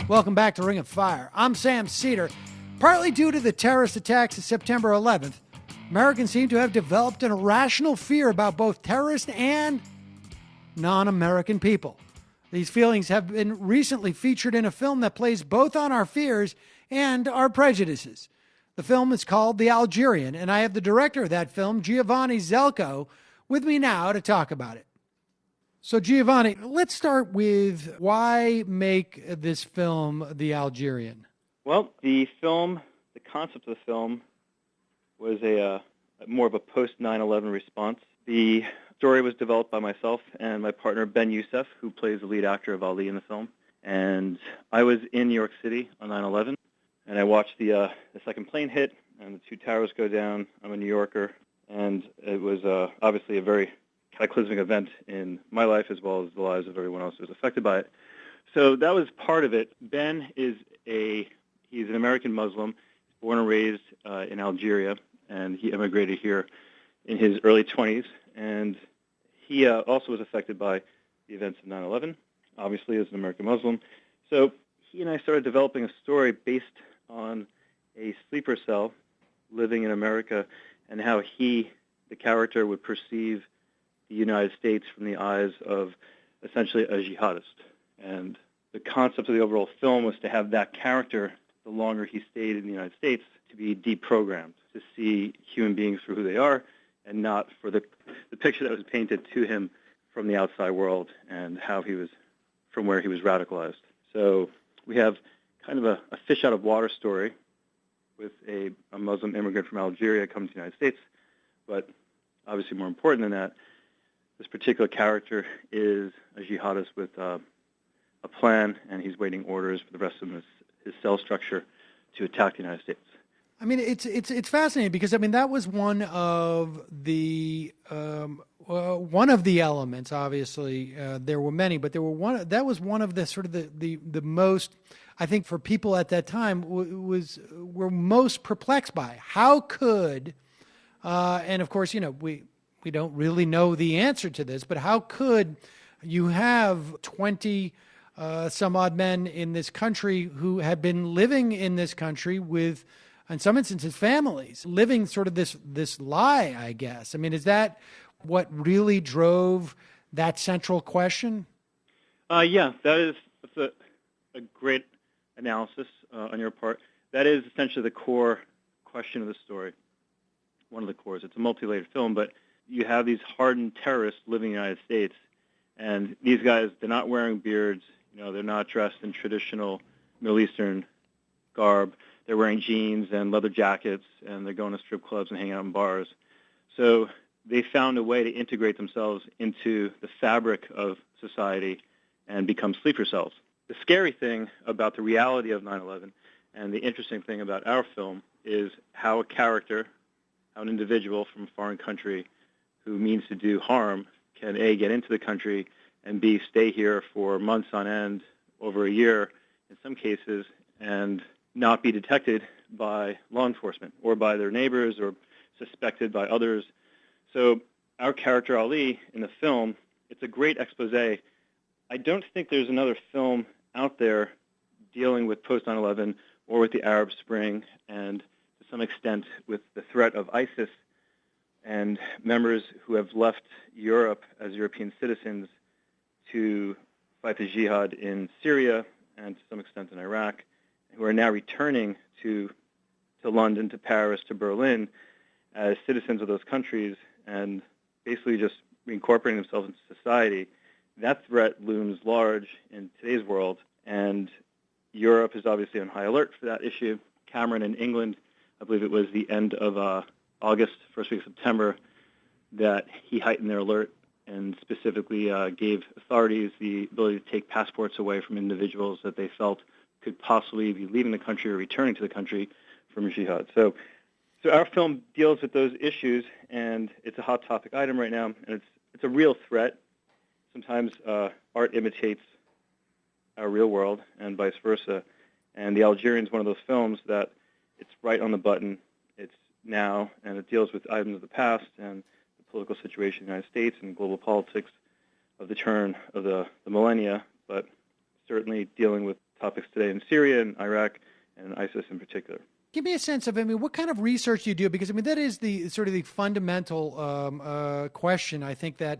Welcome back to Ring of Fire. I'm Sam Seder. Partly due to the terrorist attacks of September 11th, Americans seem to have developed an irrational fear about both terrorists and non-American people. These feelings have been recently featured in a film that plays both on our fears and our prejudices. The film is called The Algerian, and I have the director of that film, Giovanni Zelko, with me now to talk about it. So, Giovanni, let's start with why make this film The Algerian? Well, the concept of the film was more of a post-9/11 response. The story was developed by myself and my partner, Ben Youssef, who plays the lead actor of Ali in the film. And I was in New York City on 9/11, and I watched the second plane hit and the two towers go down. I'm a New Yorker, and it was obviously a very cataclysmic event in my life as well as the lives of everyone else who was affected by it. So that was part of it. Ben is he's an American Muslim, born and raised in Algeria, and he immigrated here in his early 20s. And he also was affected by the events of 9/11, obviously as an American Muslim. So he and I started developing a story based on a sleeper cell living in America and how the character, would perceive the United States from the eyes of essentially a jihadist. And the concept of the overall film was to have that character, the longer he stayed in the United States, to be deprogrammed, to see human beings for who they are and not for the picture that was painted to him from the outside world and how he was, from where he was radicalized. So we have kind of a fish out of water story with a Muslim immigrant from Algeria coming to the United States, but obviously more important than that, this particular character is a jihadist with a plan, and he's waiting orders for the rest of his cell structure to attack the United States. I mean, it's fascinating because that was one of the elements. Obviously, there were many, but that was one of the sort of the most, I think, for people at that time were most perplexed by. How could, and of course, we don't really know the answer to this, but how could you have 20 some odd men in this country who had been living in this country with, in some instances, families, living sort of this lie, I guess? I mean, is that what really drove that central question? Yeah, that's a great analysis on your part. That is essentially the core question of the story, one of the cores. It's a multi-layered film, but you have these hardened terrorists living in the United States, and these guys, they're not wearing beards, they're not dressed in traditional Middle Eastern garb. They're wearing jeans and leather jackets, and they're going to strip clubs and hanging out in bars. So they found a way to integrate themselves into the fabric of society and become sleeper cells. The scary thing about the reality of 9/11 and the interesting thing about our film is how a character, how an individual from a foreign country who means to do harm can, A, get into the country, and B, stay here for months on end, over a year in some cases, and not be detected by law enforcement or by their neighbors or suspected by others. So our character, Ali, in the film, it's a great expose. I don't think there's another film out there dealing with post-9/11 or with the Arab Spring and, to some extent, with the threat of ISIS and members who have left Europe as European citizens to fight the jihad in Syria and to some extent in Iraq, who are now returning to London, to Paris, to Berlin as citizens of those countries and basically just reincorporating themselves into society. That threat looms large in today's world, and Europe is obviously on high alert for that issue. Cameron in England, I believe it was the end of August, first week of September, that he heightened their alert and specifically gave authorities the ability to take passports away from individuals that they felt could possibly be leaving the country or returning to the country from jihad. So our film deals with those issues, and it's a hot topic item right now, and it's a real threat. Sometimes art imitates our real world and vice versa. And The Algerian is one of those films that it's right on the button. It's now, and it deals with items of the past and the political situation in the United States and global politics of the turn of the millennia, but certainly dealing with topics today in Syria and Iraq and ISIS in particular. Give me a sense of, what kind of research do you do? Because, that is the sort of the fundamental question, I think, that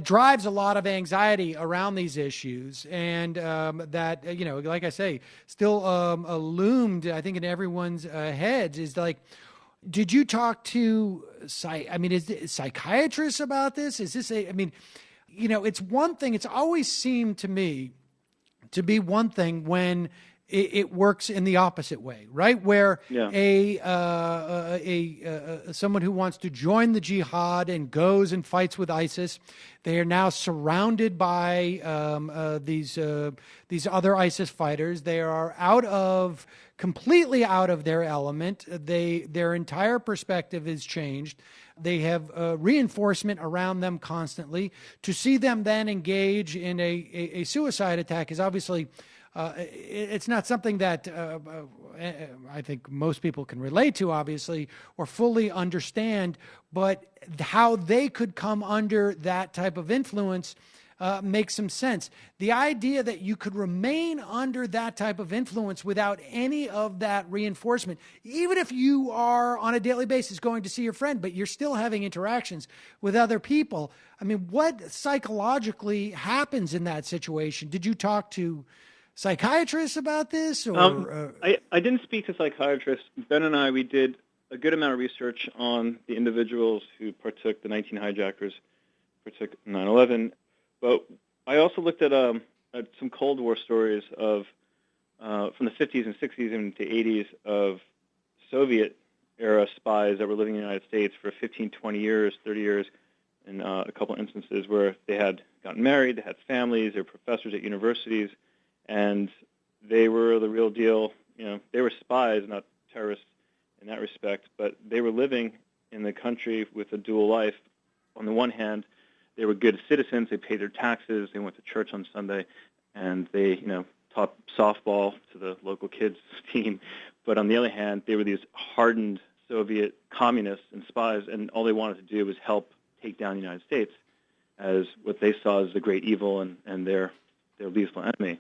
drives a lot of anxiety around these issues. And that, like I say, still loomed, I think, in everyone's heads is like, did you talk to, is it psychiatrists about this? Is this it's one thing, it's always seemed to me to be one thing when it works in the opposite way, right? Where someone who wants to join the jihad and goes and fights with ISIS, they are now surrounded by these other ISIS fighters. They are completely out of their element. Their entire perspective is changed. They have reinforcement around them constantly. To see them then engage in a suicide attack is obviously it's not something that I think most people can relate to, obviously, or fully understand, but how they could come under that type of influence makes some sense. The idea that you could remain under that type of influence without any of that reinforcement, even if you are on a daily basis going to see your friend, but you're still having interactions with other people. What psychologically happens in that situation? Did you talk to psychiatrists about this? Or I didn't speak to psychiatrists. Ben and we did a good amount of research on the individuals who partook, the 19 hijackers, partook in 9/11. But I also looked at some Cold War stories of from the 50s and 60s into 80s of Soviet-era spies that were living in the United States for 15, 20 years, 30 years, in a couple instances where they had gotten married, they had families, they were professors at universities, and they were the real deal. They were spies, not terrorists in that respect, but they were living in the country with a dual life. On the one hand, they were good citizens. They paid their taxes. They went to church on Sunday, and they, taught softball to the local kids team. But on the other hand, they were these hardened Soviet communists and spies, and all they wanted to do was help take down the United States as what they saw as the great evil and their lethal enemy.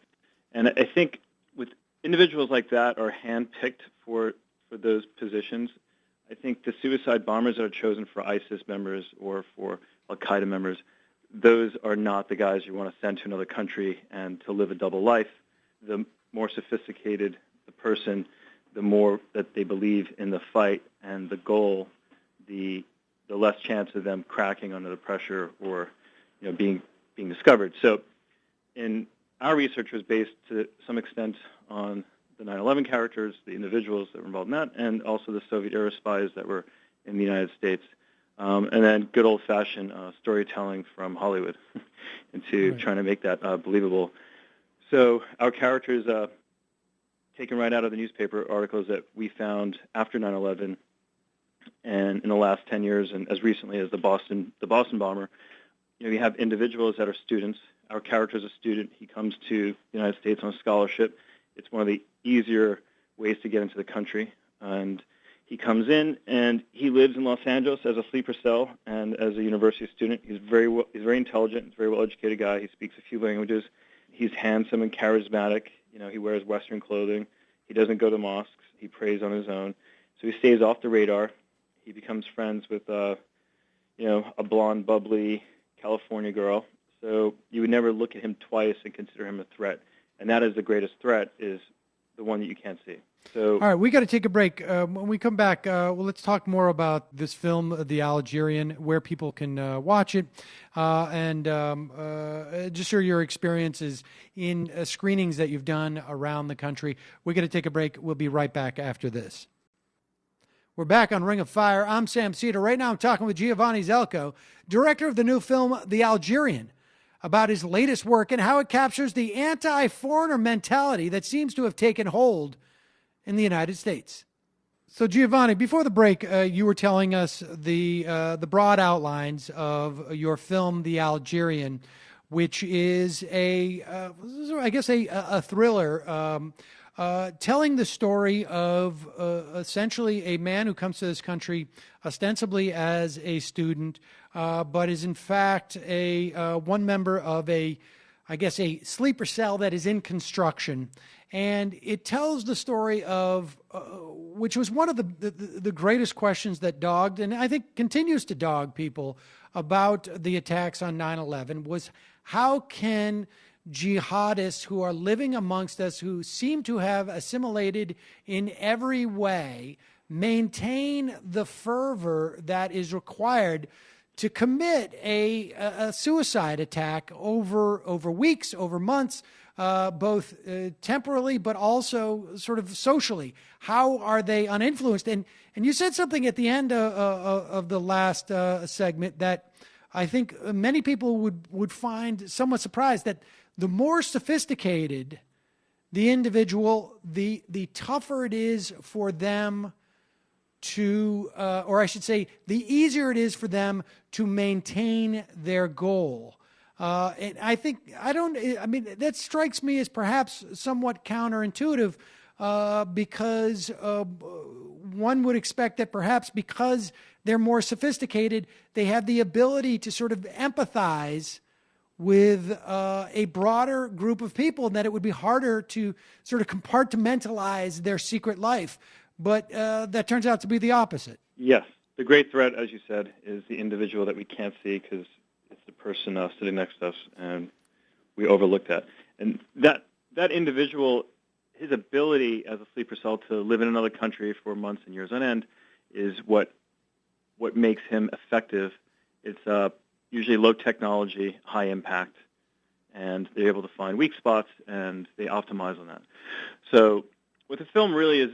And I think with individuals like that are handpicked for those positions. I think the suicide bombers that are chosen for ISIS members or for Al-Qaeda members, those are not the guys you want to send to another country and to live a double life. The more sophisticated the person, the more that they believe in the fight and the goal, the less chance of them cracking under the pressure or being discovered. So our research was based to some extent on the 9/11 characters, the individuals that were involved in that, and also the Soviet-era spies that were in the United States. And then good old-fashioned storytelling from Hollywood into trying to make that believable. So our characters, taken right out of the newspaper articles that we found after 9/11 and in the last 10 years, and as recently as the Boston bomber, you have individuals that are students. Our character is a student. He comes to the United States on a scholarship. It's one of the easier ways to get into the country. And he comes in, and he lives in Los Angeles as a sleeper cell and as a university student. He's very intelligent. He's a very well-educated guy. He speaks a few languages. He's handsome and charismatic. He wears Western clothing. He doesn't go to mosques. He prays on his own. So he stays off the radar. He becomes friends with, a blonde, bubbly California girl. So you would never look at him twice and consider him a threat. And that is the greatest threat, is the one that you can't see. So, all right, we got to take a break. When we come back, let's talk more about this film, The Algerian, where people can watch it, and just share your experiences in screenings that you've done around the country. We're going to take a break. We'll be right back after this. We're back on Ring of Fire. I'm Sam Seder. Right now I'm talking with Giovanni Zelko, director of the new film, The Algerian, about his latest work and how it captures the anti-foreigner mentality that seems to have taken hold in the United States. So, Giovanni, before the break, you were telling us the broad outlines of your film, The Algerian, which is a thriller telling the story of essentially a man who comes to this country ostensibly as a student, but is in fact one member of a I guess, a sleeper cell that is in construction. And it tells the story of, which was one of the greatest questions that dogged, and I think continues to dog people about the attacks on 9/11, was how can jihadists who are living amongst us, who seem to have assimilated in every way, maintain the fervor that is required to commit a suicide attack over weeks, over months, both temporally but also sort of socially. How are they uninfluenced? And you said something at the end of the last segment that I think many people would find somewhat surprised, that the more sophisticated the individual, the tougher it is for them to, or I should say, the easier it is for them to maintain their goal. And I think, that strikes me as perhaps somewhat counterintuitive, because one would expect that perhaps because they're more sophisticated, they have the ability to sort of empathize with a broader group of people, and that it would be harder to sort of compartmentalize their secret life. But that turns out to be the opposite. Yes. The great threat, as you said, is the individual that we can't see because it's the person sitting next to us, and we overlook that. And that individual, his ability as a sleeper cell to live in another country for months and years on end is what makes him effective. It's usually low technology, high impact, and they're able to find weak spots, and they optimize on that. So what the film really is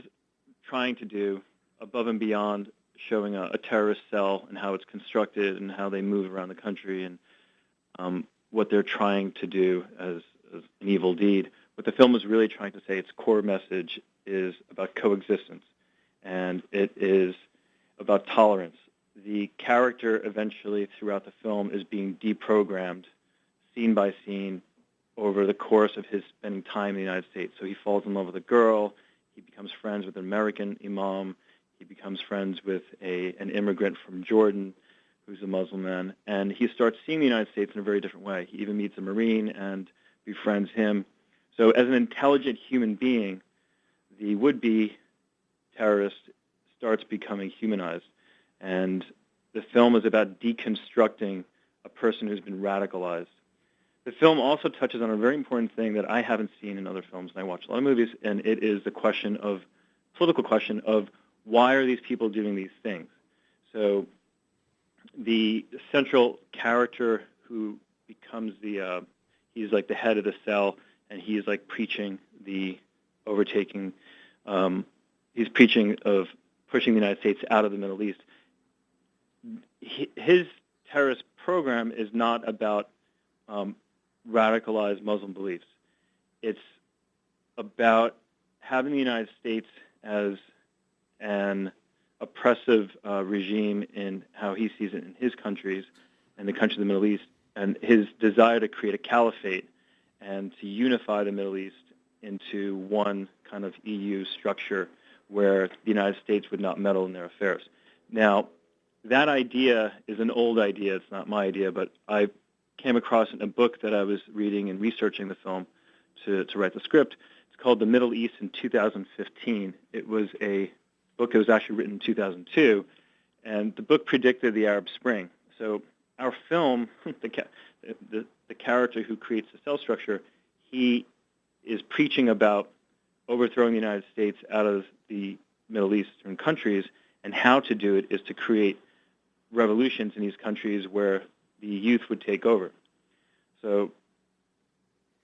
trying to do, above and beyond showing a terrorist cell and how it's constructed and how they move around the country and what they're trying to do as an evil deed, what the film is really trying to say, its core message, is about coexistence, and it is about tolerance. The character eventually throughout the film is being deprogrammed scene by scene over the course of his spending time in the United States. So he falls in love with a girl. He becomes friends with an American imam. He becomes friends with an immigrant from Jordan who's a Muslim man. And he starts seeing the United States in a very different way. He even meets a Marine and befriends him. So as an intelligent human being, the would-be terrorist starts becoming humanized. And the film is about deconstructing a person who's been radicalized. The film also touches on a very important thing that I haven't seen in other films, and I watch a lot of movies, and it is the political question of why are these people doing these things? So the central character who becomes he's like the head of the cell, and he is like preaching the overtaking, he's preaching of pushing the United States out of the Middle East. His terrorist program is not about radicalized Muslim beliefs. It's about having the United States as an oppressive regime in how he sees it in his countries and the countries of the Middle East, and his desire to create a caliphate and to unify the Middle East into one kind of EU structure where the United States would not meddle in their affairs. Now, that idea is an old idea. It's not my idea, but I came across in a book that I was reading and researching the film to write the script. It's called The Middle East in 2015. It was a book that was actually written in 2002, and the book predicted the Arab Spring. So our film, the character who creates the cell structure, he is preaching about overthrowing the United States out of the Middle Eastern countries, and how to do it is to create revolutions in these countries where the youth would take over. So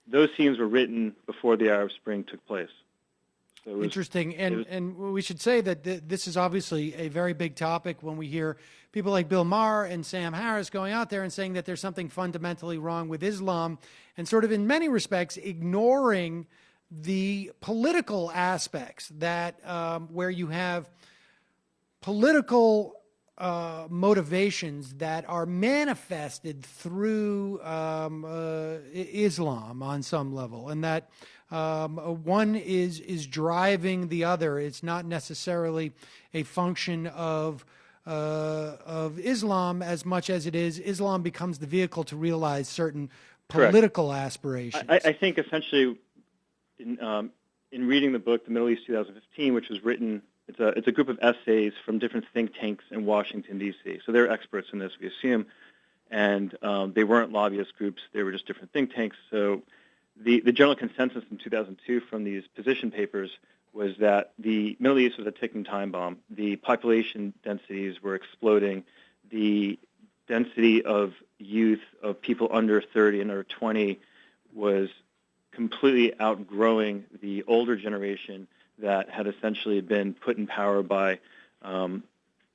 those scenes were written before the Arab Spring took place. So interesting. And we should say that this is obviously a very big topic when we hear people like Bill Maher and Sam Harris going out there and saying that there's something fundamentally wrong with Islam, and sort of in many respects ignoring the political aspects that where you have political motivations that are manifested through Islam on some level, and that one is driving the other. It's not necessarily a function of Islam as much as it is Islam becomes the vehicle to realize certain political aspirations. I think essentially in reading the book, The Middle East 2015, which was written, it's a group of essays from different think tanks in Washington, D.C. So they're experts in this, we assume. And they weren't lobbyist groups. They were just different think tanks. So the general consensus in 2002 from these position papers was that the Middle East was a ticking time bomb. The population densities were exploding. The density of youth, of people under 30 and under 20, was completely outgrowing the older generation that had essentially been put in power by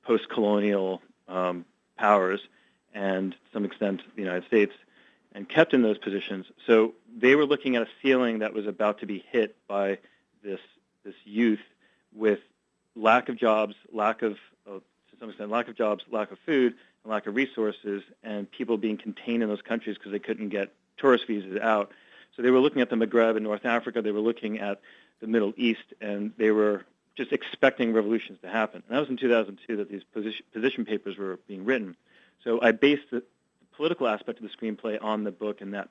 post-colonial powers and, to some extent, the United States, and kept in those positions. So they were looking at a ceiling that was about to be hit by this youth with lack of jobs, to some extent, lack of jobs, lack of food, and lack of resources, and people being contained in those countries because they couldn't get tourist visas out. So they were looking at the Maghreb and North Africa. They were looking at the Middle East, and they were just expecting revolutions to happen. And that was in 2002 that these position papers were being written. So I based the political aspect of the screenplay on the book and that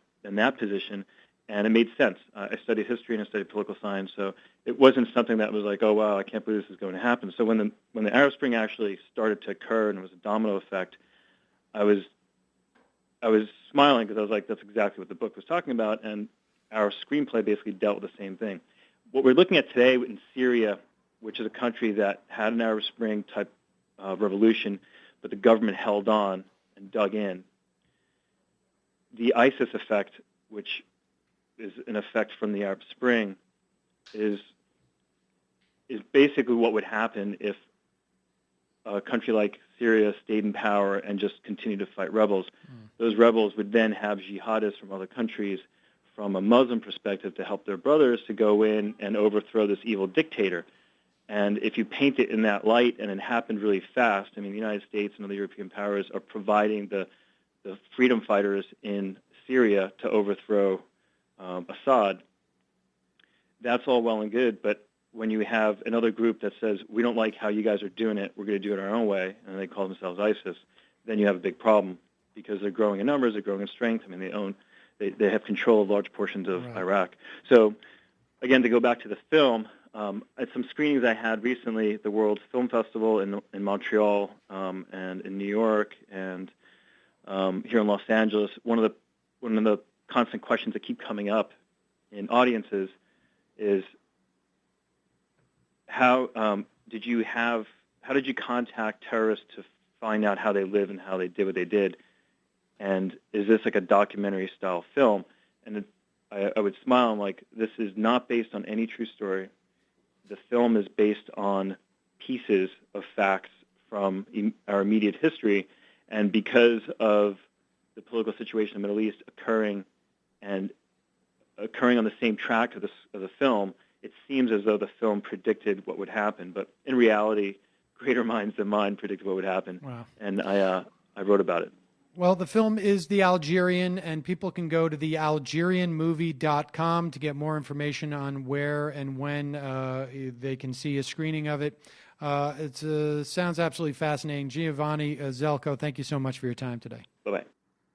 position, and it made sense. I studied history and I studied political science, so it wasn't something that was like, oh wow, I can't believe this is going to happen. So when the Arab Spring actually started to occur and it was a domino effect, I was smiling because I was like, that's exactly what the book was talking about, and our screenplay basically dealt with the same thing. What we're looking at today in Syria, which is a country that had an Arab Spring type revolution, but the government held on and dug in. The ISIS effect, which is an effect from the Arab Spring, is basically what would happen if a country like Syria stayed in power and just continued to fight rebels. Those rebels would then have jihadists from other countries, from a Muslim perspective, to help their brothers to go in and overthrow this evil dictator. And if you paint it in that light, and it happened really fast, I mean, the United States and other European powers are providing the freedom fighters in Syria to overthrow Assad. That's all well and good, but when you have another group that says, we don't like how you guys are doing it, we're going to do it our own way, and they call themselves ISIS, then you have a big problem because they're growing in numbers, they're growing in strength. I mean, they have control of large portions of Iraq. So, again, to go back to the film, at some screenings I had recently, the World Film Festival in Montreal and in New York and here in Los Angeles, one of the constant questions that keep coming up in audiences is how did you contact terrorists to find out how they live and how they did what they did, and is this like a documentary style film? And I would smile. I'm like, this is not based on any true story. The film is based on pieces of facts from our immediate history, and because of the political situation in the Middle East occurring on the same track of the film, it seems as though the film predicted what would happen. But in reality, greater minds than mine predicted what would happen. Wow. And I wrote about it. Well, the film is The Algerian, and people can go to the Algerianmovie.com to get more information on where and when they can see a screening of it. It sounds absolutely fascinating. Giovanni Zelko, thank you so much for your time today. Bye-bye.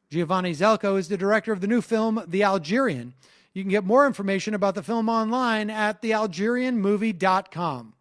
Giovanni Zelko is the director of the new film, The Algerian. You can get more information about the film online at thealgerianmovie.com.